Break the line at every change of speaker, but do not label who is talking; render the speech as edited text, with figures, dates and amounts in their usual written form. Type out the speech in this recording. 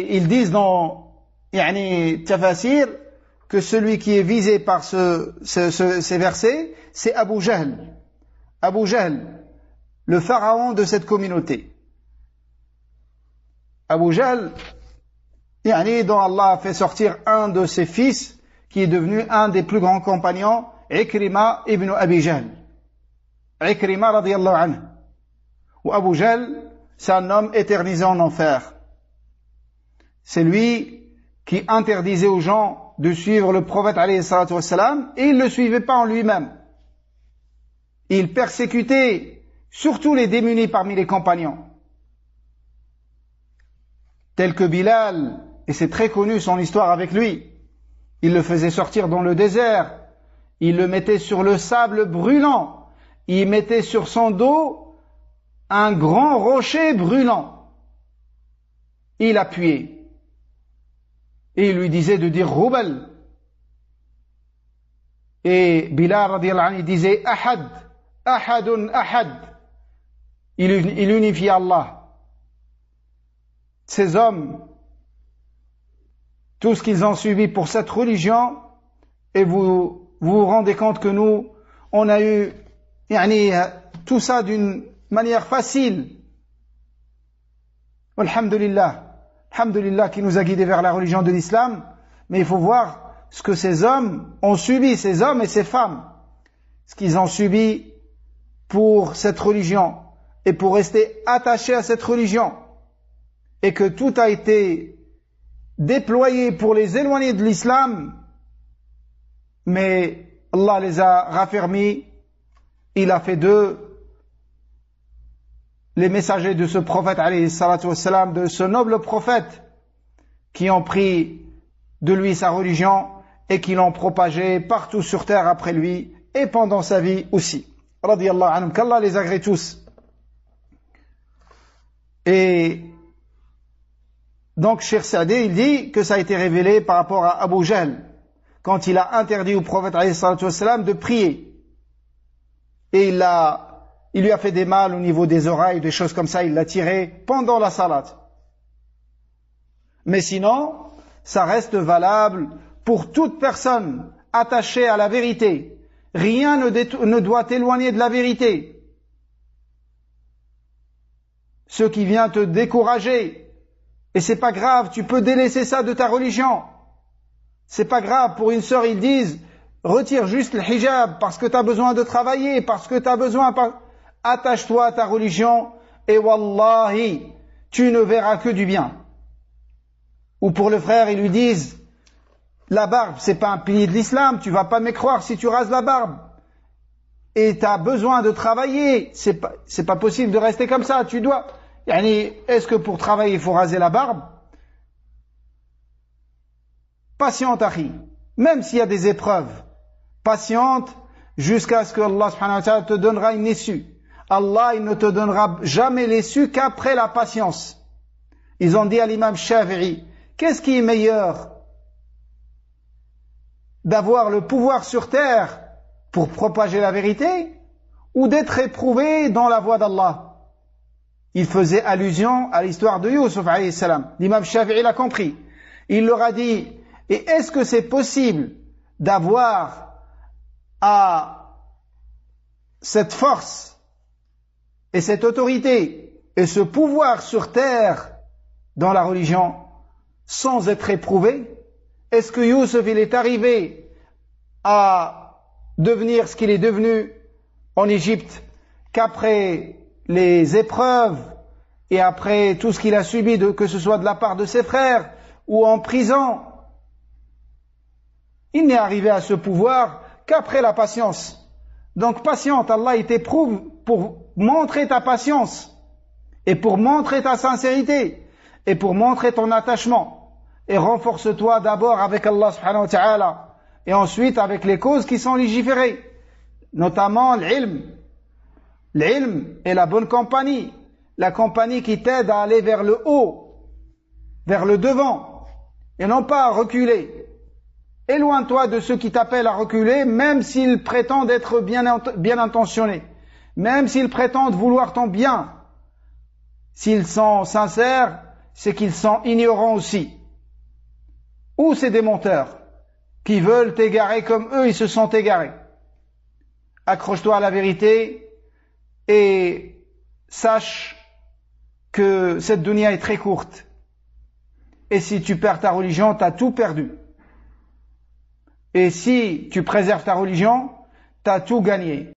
ils disent dans Tafasir que celui qui est visé par ces versets, c'est Abu Jahl. Abu Jahl, le pharaon de cette communauté. Abu Jahl, dont Allah a fait sortir un de ses fils, qui est devenu un des plus grands compagnons, Ikrima ibn Abi Jahl. Ikrima radiyallahu anhu. Ou Abu Jahl, c'est un homme éternisé en enfer. C'est lui qui interdisait aux gens de suivre le prophète alayhi salatu wassalam, et il ne le suivait pas en lui-même. Il persécutait surtout les démunis parmi les compagnons, tels que Bilal, et c'est très connu son histoire avec lui. Il le faisait sortir dans le désert, il le mettait sur le sable brûlant, il mettait sur son dos un grand rocher brûlant. Il appuyait. Et il lui disait de dire Roubal. Et Bilal radiyallahu anhu disait Ahad, Ahadun Ahad. Il unifiait Allah. Ces hommes, tout ce qu'ils ont subi pour cette religion, et vous vous rendez compte que nous, on a eu tout ça d'une manière facile. Alhamdulillah. Alhamdulillah qui nous a guidés vers la religion de l'islam, mais il faut voir ce que ces hommes ont subi, ces hommes et ces femmes, ce qu'ils ont subi pour cette religion et pour rester attachés à cette religion, et que tout a été déployé pour les éloigner de l'islam, mais Allah les a raffermis, il a fait d'eux les messagers de ce prophète, alayhi salatu wassalam, de ce noble prophète, qui ont pris de lui sa religion et qui l'ont propagée partout sur terre après lui et pendant sa vie aussi. Radiyallahu anhum, qu'Allah les agrée tous. Et donc, Cheikh Saadi, il dit que ça a été révélé par rapport à Abu Jahl, quand il a interdit au prophète, alayhi salatu wassalam, de prier. Et il lui a fait des mal au niveau des oreilles, des choses comme ça, il l'a tiré pendant la salat. Mais sinon, ça reste valable pour toute personne attachée à la vérité. Rien ne doit t'éloigner de la vérité. Ce qui vient te décourager, et c'est pas grave, tu peux délaisser ça de ta religion. C'est pas grave, pour une sœur, ils disent, retire juste le hijab parce que tu as besoin de travailler, parce que tu as besoin... Attache-toi à ta religion et wallahi, tu ne verras que du bien. Ou pour le frère, ils lui disent, la barbe, c'est pas un pilier de l'islam, tu vas pas me croire si tu rases la barbe. Et tu as besoin de travailler, c'est pas possible de rester comme ça, tu dois... Est-ce que pour travailler, il faut raser la barbe? Patiente, akhi. Même s'il y a des épreuves, patiente jusqu'à ce que Allah subhanahu wa ta'ala te donnera une issue. Allah, il ne te donnera jamais l'issue qu'après la patience. Ils ont dit à l'imam Shafi'i, qu'est-ce qui est meilleur? D'avoir le pouvoir sur terre pour propager la vérité ou d'être éprouvé dans la voie d'Allah? Il faisait allusion à l'histoire de Yusuf alayhi salam. L'imam Shafi'i l'a compris. Il leur a dit, et est-ce que c'est possible d'avoir à cette force et cette autorité et ce pouvoir sur terre dans la religion sans être éprouvé? Est-ce que Youssef il est arrivé à devenir ce qu'il est devenu en Égypte qu'après les épreuves et après tout ce qu'il a subi, que ce soit de la part de ses frères ou en prison? Il n'est arrivé à ce pouvoir qu'après la patience. Donc patiente, Allah il t'éprouve pour montrer ta patience et pour montrer ta sincérité et pour montrer ton attachement. Et renforce-toi d'abord avec Allah subhanahu wa ta'ala et ensuite avec les causes qui sont légiférées, notamment l'ilm. L'ilm est la bonne compagnie, la compagnie qui t'aide à aller vers le haut, vers le devant et non pas à reculer. Éloigne-toi de ceux qui t'appellent à reculer, même s'ils prétendent être bien intentionnés, même s'ils prétendent vouloir ton bien. S'ils sont sincères, c'est qu'ils sont ignorants aussi. Ou c'est des menteurs qui veulent t'égarer comme eux, ils se sont égarés. Accroche-toi à la vérité et sache que cette dunya est très courte. Et si tu perds ta religion, tu as tout perdu. Et si tu préserves ta religion, tu as tout gagné.